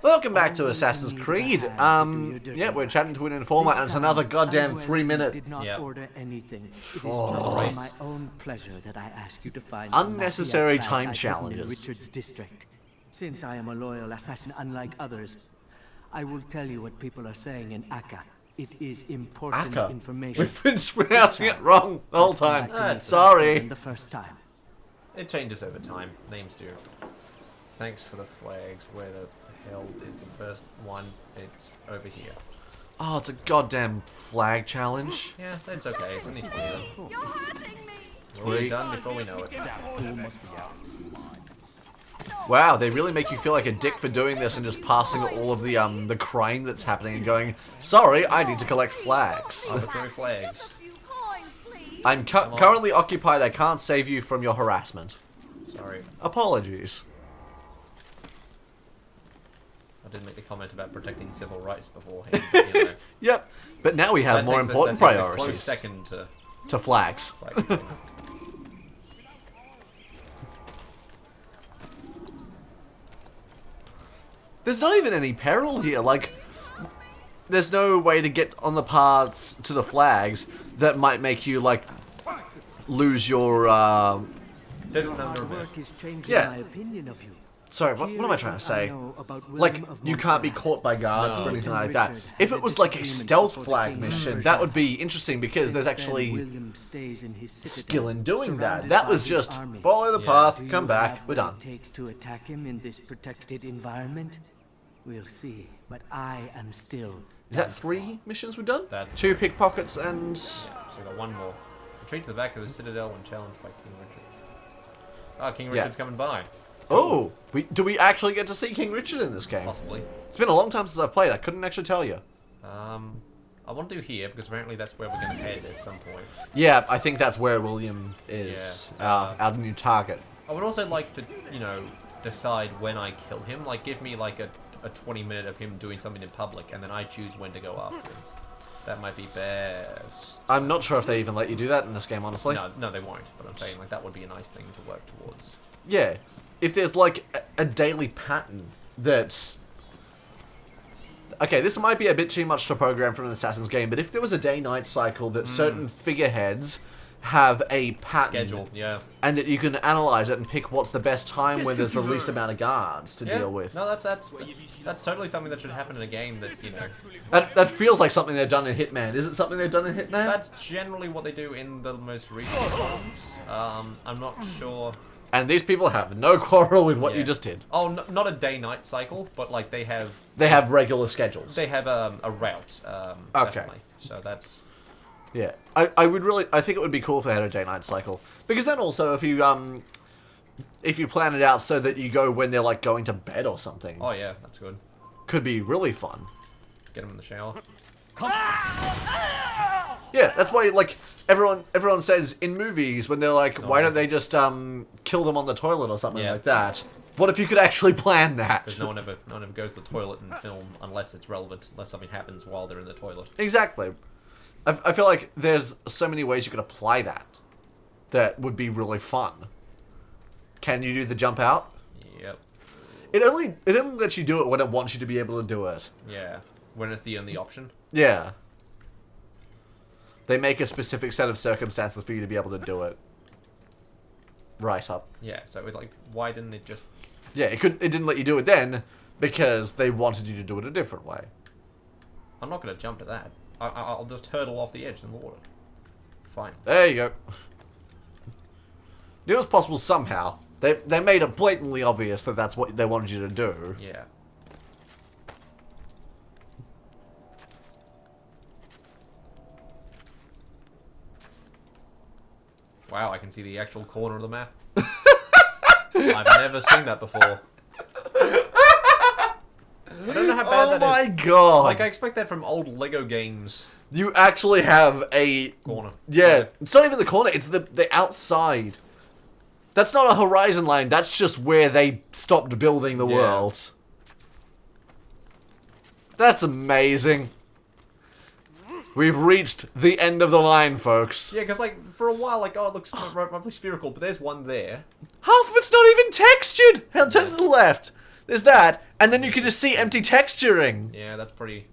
Welcome back to Assassin's Creed. Yeah, we're chatting to an informer, and it's another goddamn 3 minute. Did not order anything. It is Oh. just for my own pleasure that I ask you to find Unnecessary some time mafia challenges. in Richard's district. Since I am a loyal assassin unlike others, I will tell you what people are saying in Akka. It is important Akka. information. We've been pronouncing it wrong the whole time. Than Sorry. the first time. It changes over time. Names do. Thanks for the flags. Where the hell is the first one? It's over here. Oh, it's a goddamn flag challenge. Yeah, that's okay. It's only 20. You're hurting me! We'll be done before we know it. Wow, they really make you feel like a dick for doing this and just passing all of the crime that's happening and going, sorry, I need to collect flags. Arbitrary flags. A few coins, please. I'm currently occupied. I can't save you from your harassment. Sorry. Apologies. I did make the comment about protecting civil rights beforehand. But, you know, Yep, but now we have that more takes important that takes a priorities. close second To flags. flag keeping. There's not even any peril here, like, there's no way to get on the paths to the flags that might make you, like, lose your, Didn't Hard under a bit. work is changing Yeah. my opinion of you. sorry, what am I trying to say? Like, you can't be caught by guards or anything like that. If it was like a stealth flag mission, that would be interesting because there's actually skill in doing that. That was just, follow the path, come back, we're done. It takes to attack him in this protected environment. We'll see, but I am still. Is that 3 missions we've done? That's 2 pickpockets and... Yeah, so we got one more. Retreat to the back of the citadel when challenged by King Richard. Ah, King Richard's coming by. Oh, do we actually get to see King Richard in this game? Possibly. It's been a long time since I've played, I couldn't actually tell you. I want to do here because apparently that's where we're going to head at some point. Yeah, I think that's where William is, Yeah. our new target. I would also like to, you know, decide when I kill him. Like, give me like a 20-minute of him doing something in public, and then I choose when to go after him. That might be best. I'm not sure if they even let you do that in this game, honestly. No, they won't. But I'm saying like that would be a nice thing to work towards. Yeah, if there's like a daily pattern that's... Okay, this might be a bit too much to program from an Assassin's game, but if there was a day-night cycle that certain figureheads have a pattern... Schedule, yeah. And that you can analyze it and pick what's the best time when there's the least amount of guards to deal with. No, that's totally something that should happen in a game that, you know... That feels like something they've done in Hitman. Is it something they've done in Hitman? That's generally what they do in the most recent ones. I'm not sure... And these people have no quarrel with what Yeah. you just did. Oh, not a day-night cycle, but like they have... They have regular schedules. They have a route, Okay. definitely. So that's... Yeah, I would really, I think it would be cool if they had a day-night cycle. Because then also, if you plan it out so that you go when they're like going to bed or something, Oh yeah, that's good. could be really fun. Get them in the shower. Yeah, that's why like everyone says in movies when they're like, why don't they just kill them on the toilet or something Yeah. like that? What if you could actually plan that? Because no one ever goes to the toilet in film unless it's relevant, unless something happens while they're in the toilet. Exactly. I feel like there's so many ways you could apply that would be really fun. Can you do the jump out? Yep. It only lets you do it when it wants you to be able to do it. Yeah. When it's the only option. Yeah. They make a specific set of circumstances for you to be able to do it. Right up. Yeah. So it, like, why didn't it just? Yeah, it didn't let you do it then because they wanted you to do it a different way. I'm not gonna jump to that. I'll just hurtle off the edge in the water. Fine. There you go. It was possible somehow. They made it blatantly obvious that that's what they wanted you to do. Yeah. Wow, I can see the actual corner of the map. I've never seen that before. I don't know how bad Oh that my is. god! Like, I expect that from old Lego games. You actually have a... Corner. Yeah, it's not even the corner, it's the outside. That's not a horizon line, that's just where they stopped building the Yeah. world. That's amazing. We've reached the end of the line, folks. Yeah, because, like, for a while, like, oh, it looks roughly spherical, but there's one there. Half of it's not even textured! Hell, turn to the left. There's that, and then you can just see empty texturing. Yeah, that's pretty...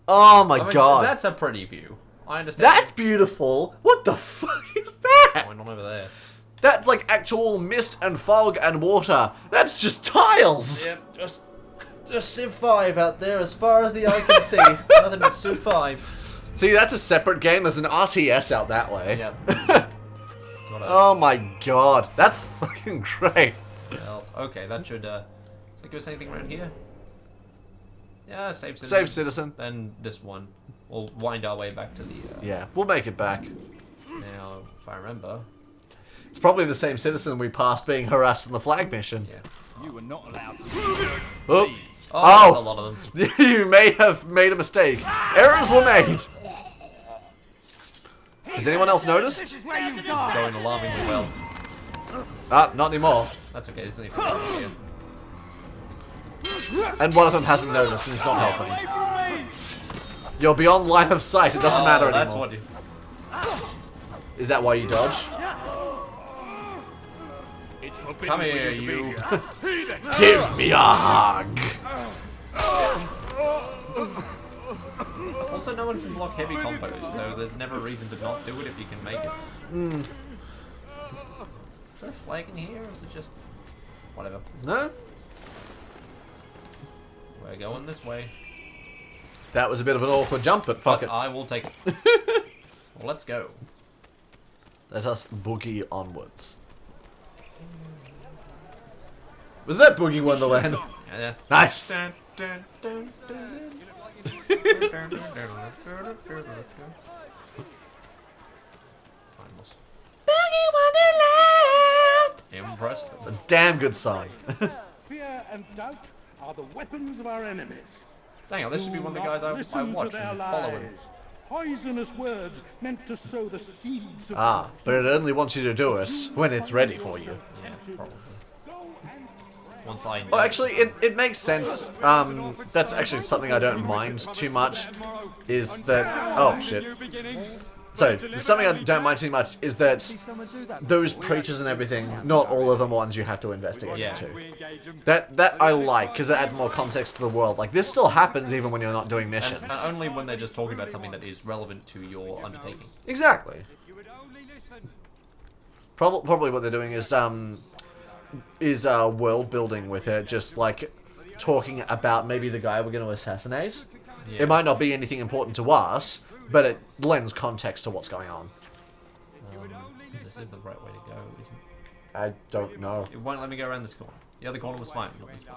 Oh my I mean, god. that's a pretty view. I understand. That's beautiful. What the fuck is that? going on over there. That's like actual mist and fog and water. That's just tiles. Yep, just Civ 5 out there as far as the eye can see. Nothing but Civ 5. See, that's a separate game. There's an RTS out that way. Yep. Oh my god. That's fucking great. Well, okay, that should give us anything around here? Yeah, save citizen. Save citizen. Then this one. We'll wind our way back to the... Yeah, we'll make it back. Now, if I remember... It's probably the same citizen we passed being harassed in the flag mission. Yeah. You were not allowed to. Oh. Oh, there's a lot of them. You may have made a mistake. Errors were made. Has anyone else noticed? It's going alarmingly well. Ah, not anymore. That's okay, there's anything around here. And one of them hasn't noticed and he's not helping. You're beyond line of sight, it doesn't matter anymore. That's what you... Is that why you dodge? Come here, you. Give me a hug! Also, no one can block heavy combos, so there's never a reason to not do it if you can make it. Is there a flag in here, or is it just... whatever. No? We're going this way. That was a bit of an awkward jump, but fuck But it. I will take it. Well, let's go. Let us boogie onwards. Was that Boogie Wonderland? Yeah. Nice! Dun, dun, dun, dun. Timeless. Boogie Wonderland! Impressive. It's a damn good song. Fear and doubt are the weapons of our enemies. Hang on, this should be one of the guys I watch and follow him. Poisonous words meant to sow the seeds of Ah, but it only wants you to do it when it's ready for you. Yeah, probably. Once I know. Oh, actually, it makes sense. That's actually something I don't mind too much. Is that... Oh, shit. So, something I don't mind too much is that those preachers and everything, not all of them are ones you have to investigate Yeah. into. That I like, because it adds more context to the world. Like, this still happens even when you're not doing missions. And only when they're just talking about something that is relevant to your undertaking. Exactly. Probably what they're doing is world building with it, just like talking about maybe the guy we're going to assassinate. Yeah. It might not be anything important to us, but it lends context to what's going on. This is the right way to go, isn't it? I don't know. It won't let me go around this corner. The other corner was fine, not this one.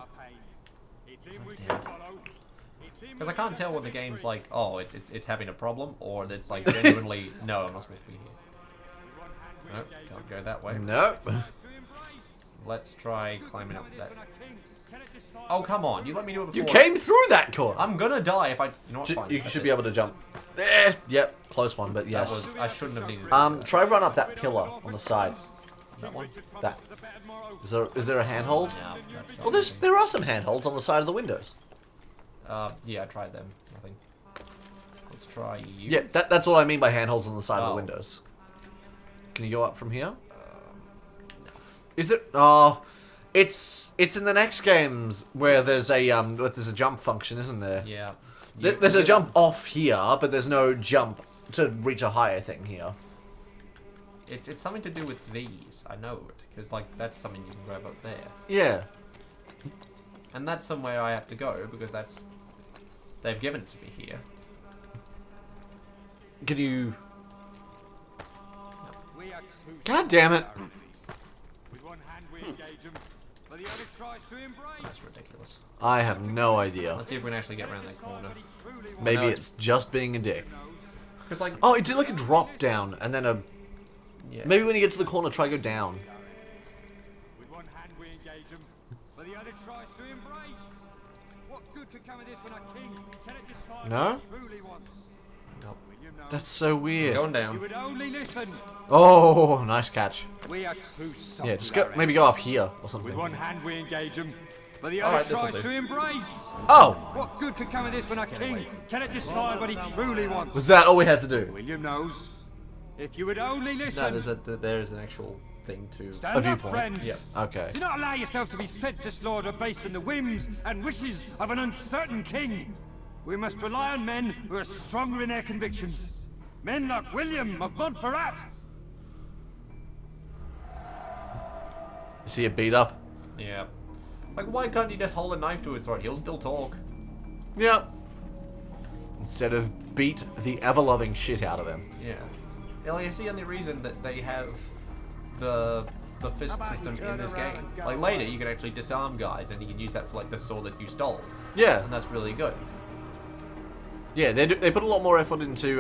Because I can't tell when the game's like, oh, it's having a problem, or it's like genuinely, no, I'm not supposed to be here. Nope, can't go that way. No. Let's try climbing up that. Oh, come on, you let me do it before. You came through that corner. I'm gonna die if I... You know what, fine. You that's should it. be able to jump. There. Yep, close one, but That yes. was... I shouldn't have needed to do Try run up that pillar on the side. that one. That. Is there a handhold? No, that's not Well, there are some handholds on the side of the windows. yeah, I tried them. Nothing. Let's try you. Yeah, that's what I mean by handholds on the side of the Oh. windows. Can you go up from here? Is there? Oh, it's in the next games where there's a jump function, isn't there? Yeah. There's a jump off here, but there's no jump to reach a higher thing here. It's something to do with these. I know it because like that's something you can grab up there, Yeah. and that's somewhere I have to go because that's they've given it to me here. Can you? God damn it! That's ridiculous. I have no idea. Let's see if we can actually get around that corner. Maybe No, it's just being a dick. Because like Oh, it did like a drop down and then a. yeah. Maybe when you get to the corner, try go down. With one hand we engage them, but the other tries to embrace. What good could come of this when a king cannot decide No? what he truly wants? Nope. Will you know? That's so weird. Going You down. would only listen. Oh, nice catch. We are too soft. Yeah, just go. Maybe go up here or With something. one hand we engage them, but the Alright, other this'll tries do. to embrace. Oh, What good could come of this when a king cannot decide what he truly wants? was that all we had to do? William knows. If you would only listen. No, there's an actual thing to. Stand up, viewpoint. friends. Yeah. Okay. Do not allow yourself to be sent to slaughter based on the whims and wishes of an uncertain king. We must rely on men who are stronger in their convictions. Men like William of Montferrat. Is he a beat up? Yeah. Like, why can't you just hold a knife to his throat? He'll still talk. Yep. Instead of beat the ever-loving shit out of him. Yeah. Yeah, like, I see the only reason that they have the fist system in this game. Like, later, you can actually disarm guys, and you can use that for, like, the sword that you stole. Yeah. And that's really good. Yeah, they put a lot more effort into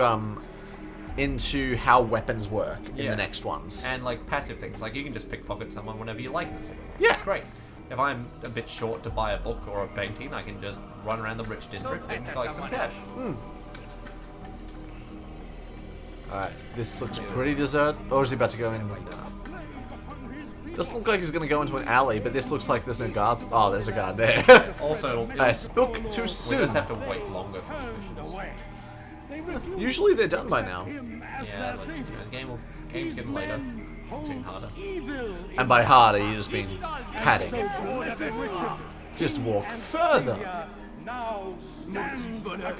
how weapons work in the next ones. And, like, passive things. Like, you can just pickpocket someone whenever you like. Yeah. That's great. If I'm a bit short to buy a book or a painting, I can just run around the rich district and collect some cash. Alright, this looks pretty deserted. Or is he about to go in? Doesn't look like he's going to go into an alley, but this looks like there's no guards. Oh, there's a guard there. Also, I spoke too we soon. just have to wait longer for the missions. Usually they're done by now. Yeah, but, you know, game's getting later. It's getting harder. And by harder, you just mean padding. Just walk further.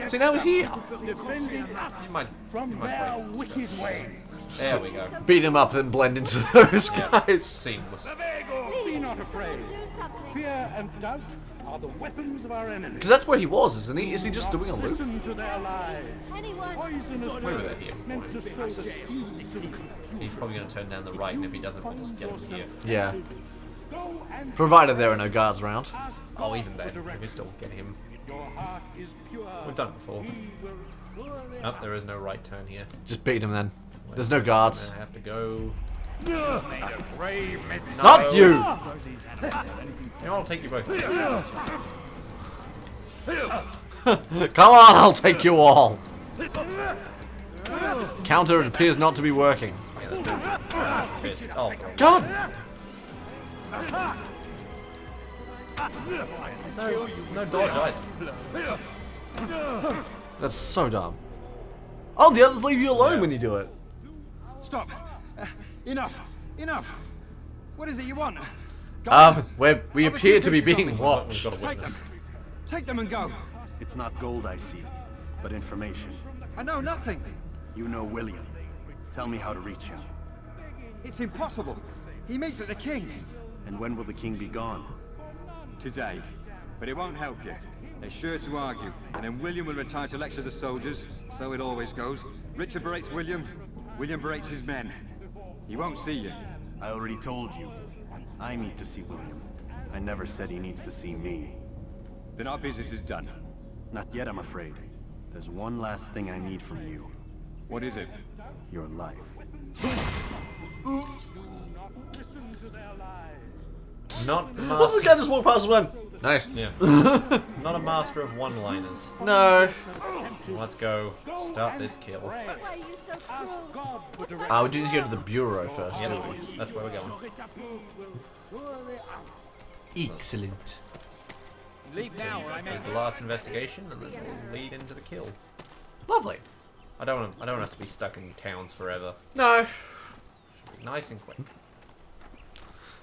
See, now he's here. You might wait. There we go. Beat him up, then blend into those Yeah, guys. seamless. Be not afraid. Fear and doubt are the weapons of our enemies. Because that's where he was, isn't he? Is he just doing a loop? Listen to their lies. Anyone. Poisonous Wait a words minute here. meant to sow the seeds. He's probably going to turn down the right, and if he doesn't, we'll just get him here. Yeah. Go and Provided there are no guards around. Oh, even then, we can still get him. your heart is pure. We've done it before. He will surely Nope, there is no right turn here. Just beat him then. There's no guards. I have to go. Not you! You know, I'll take you both. Come on, I'll take you all. Counter appears not to be working. Yeah, that's good. Fist. Oh, God! no dodge either. That's so dumb. Oh, the others leave you alone when you do it. Stop. Enough. Enough. What is it you want? We appear to be being We've watched. got a Take witness. them. Take them and go. It's not gold I seek, but information. I know nothing. You know William. Tell me how to reach him. It's impossible. He meets with the king. And when will the king be gone? Today. But it won't help you. They're sure to argue, and then William will retire to lecture the soldiers. So it always goes. Richard berates William. William berates his men. He won't see you. I already told you. I need to see William. I never said he needs to see me. Then our business is done. Not yet, I'm afraid. There's one last thing I need from you. What is it? Your life. listen to their lies. Not What's the master. guy just walked past and went, nice. Yeah. Not a master of one-liners. No. Let's go. Start this kill. Why are you so cruel? God for direction. We do need to go to the bureau first, Yep, don't we? that's where we're going. Excellent. Leave now, or I may. The last investigation, and then we'll lead into the kill. Lovely. I don't want us to be stuck in towns forever. No. Nice and quick.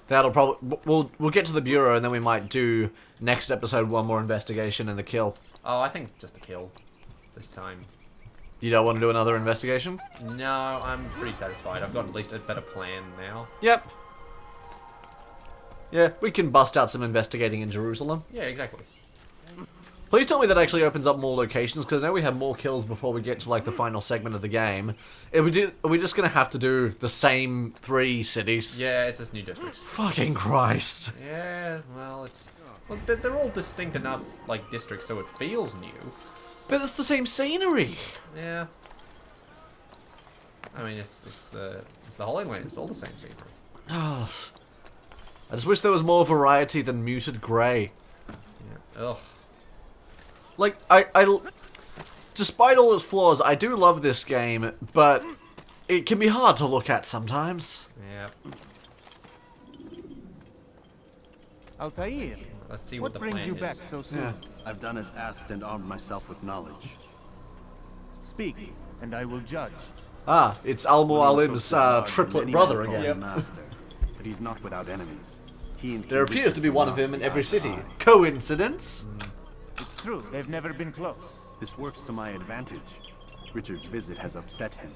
That'll probably... We'll get to the bureau and then we might do next episode one more investigation and the kill. Oh, I think just the kill this time. You don't want to do another investigation? No, I'm pretty satisfied. I've got at least a better plan now. Yep. Yeah, we can bust out some investigating in Jerusalem. Yeah, exactly. Please tell me that actually opens up more locations, because I know we have more kills before we get to, like, the final segment of the game. Are we just going to have to do the same 3 cities? Yeah, it's just new districts. Fucking Christ. Yeah, well, it's... Well, they're all distinct enough, like, districts, so it feels new. But it's the same scenery. Yeah. I mean, it's the Holy Land. It's all the same scenery. I just wish there was more variety than muted grey. Yeah. Ugh. Like, despite all its flaws, I do love this game, but it can be hard to look at sometimes. Yeah. Altair, Let's see what the brings plan you is. back so soon? Yeah. I've done as asked and armed myself with knowledge. Speak, and I will judge. Ah, it's Al Mualim's triplet brother Many men call again. him Master. but he's not without enemies. He and There King appears to be Richard one will of not them in see every eye to city. eye. Coincidence? It's true, they've never been close. This works to my advantage. Richard's visit has upset him.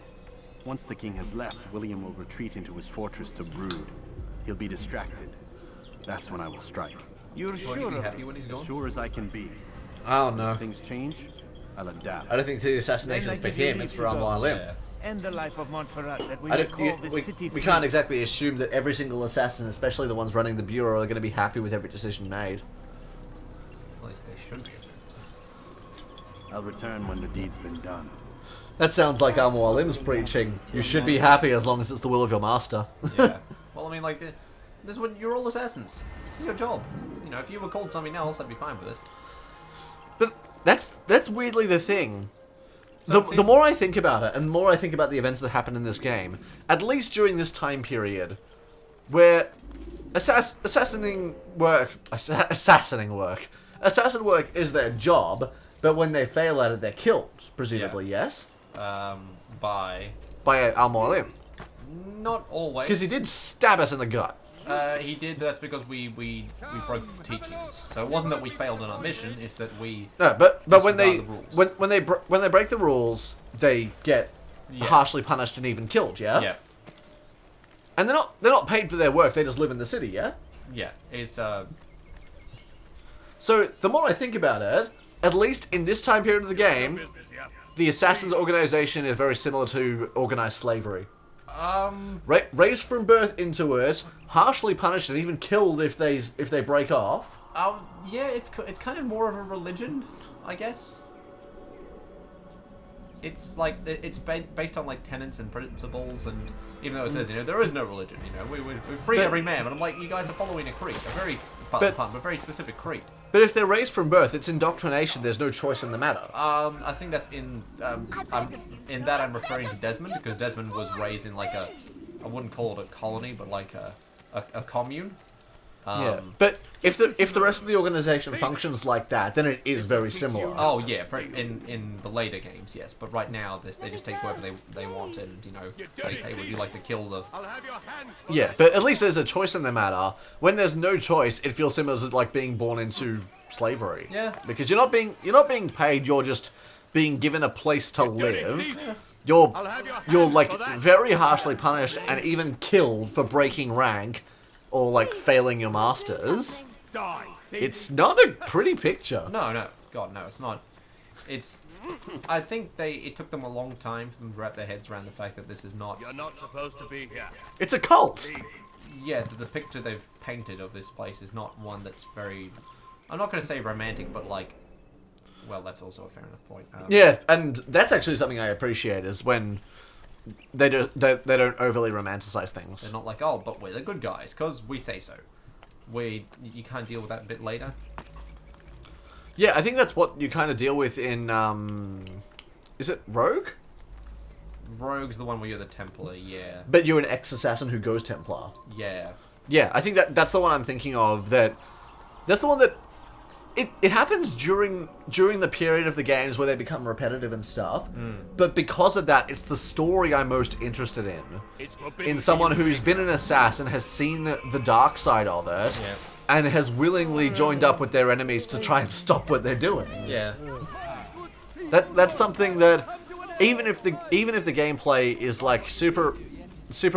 Once the king has left, William will retreat into his fortress to brood. He'll be distracted. That's when I will strike. You're Will sure you be of happy this? when he's As gone? sure as I can be. I don't know. If things change, I'll adapt. I don't think the assassination is for him, it's for Armand Lim. Yeah. And the life of Montferrat that we I may don't, call this we city free. can't exactly assume that every single assassin, especially the ones running the Bureau, are going to be happy with every decision made. Like, they should be. I'll return when the deed's been done. That sounds like Armand Lim's preaching. You should be happy as long as it's the will of your master. Yeah. Well, I mean, like, this is what you're all assassins. This is your job. You know, if you were called something else, I'd be fine with it. But that's weirdly the thing. So The more I think about it, and the more I think about the events that happen in this game, at least during this time period, where assassin work is their job, but when they fail at it, they're killed, presumably, yes? By... By Armand Lim. Not always. Because he did stab us in the gut. He did. That's because we broke the teachings. So it wasn't that we failed on our mission. It's that we. No, but when they disregard the rules. when they break the rules, they get Yeah. harshly punished and even killed. Yeah. Yeah. And they're not paid for their work. They just live in the city. Yeah. Yeah. It's So the more I think about it, at least in this time period of the game, the Assassins organization is very similar to organized slavery. Raised from birth into it, harshly punished and even killed if they break off. Yeah. It's kind of more of a religion, I guess. It's like it's based on like tenets and principles, and even though it says there is no religion, we free every man, but I'm like, you guys are following a creed, a very but very specific creed. But if they're raised from birth, it's indoctrination. There's no choice in the matter. I think that's in I'm referring to Desmond, because Desmond was raised in like I wouldn't call it a colony, but like a commune. Yeah. But if the rest of the organization functions like that, then it is very similar. Oh yeah, in the later games, yes. But right now, they just take whoever they want, and say, hey, would you like to kill the? Yeah, but at least there's a choice in the matter. When there's no choice, it feels similar to like being born into slavery. Yeah. Because you're not being paid. You're just being given a place to live. You're like very harshly punished and even killed for breaking rank or like failing your masters. It's not a pretty picture. No, God, no, it's not. It's. I think it took them a long time for them to wrap their heads around the fact that this is not. You're not supposed to be here. It's a cult. Yeah, the picture they've painted of this place is not one that's very. I'm not going to say romantic, but like. Well, that's also a fair enough point. Yeah, and that's actually something I appreciate is when they don't overly romanticize things. They're not like, oh, but we're the good guys because we say so. You can't deal with that bit later. Yeah, I think that's what you kind of deal with in is it Rogue? Rogue's the one where you're the Templar, yeah. But you're an ex-assassin who goes Templar. Yeah. Yeah, I think that's the one I'm thinking of. That's the one that it happens during the period of the games where they become repetitive and stuff. But because of that, it's the story I'm most interested in someone who's been an assassin, has seen the dark side of it, and has willingly joined up with their enemies to try and stop what they're doing. Yeah. That's something that even if the gameplay is like super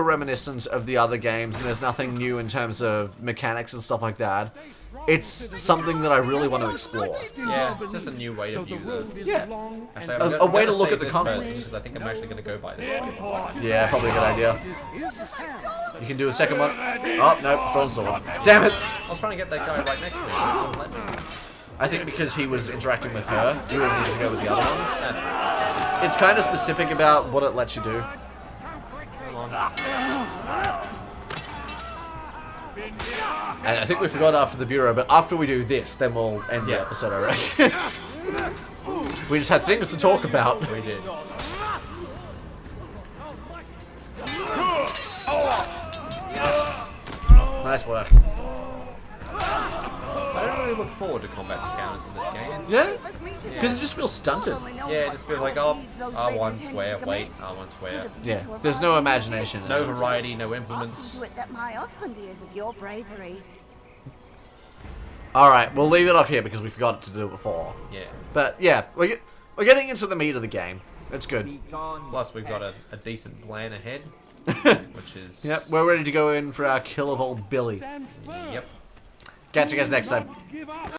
reminiscent of the other games and there's nothing new in terms of mechanics and stuff like that, it's something that I really want to explore. Yeah, just a new way to view the... Yeah. Actually, A way to look at the content. content. Because I think I'm actually going to go by this way. Yeah, probably a good idea. You can do a second one. Oh, no, drawn sword. Damn it! I was trying to get that guy right next to me. He wouldn't let me. I think because he was interacting with her, you would need to go with the other ones. It's kind of specific about what it lets you do. Come on. And I think we forgot after the Bureau, but after we do this, then we'll end the episode, I reckon. We just had things to talk about. We did. Nice work. I don't really look forward to combat encounters in this game. Yeah? Because it just feels stunted. Yeah, it just feels like, oh, R1 swear, wait, R1 swear. Yeah, there's no imagination. No variety, no implements. that my husband hears of your bravery. Alright, we'll leave it off here because we forgot to do it before. Yeah. But yeah, we're getting into the meat of the game. It's good. Plus, we've got a decent plan ahead, which is... Yep, we're ready to go in for our kill of old Billy. Yep. Catch you guys next time. Give up.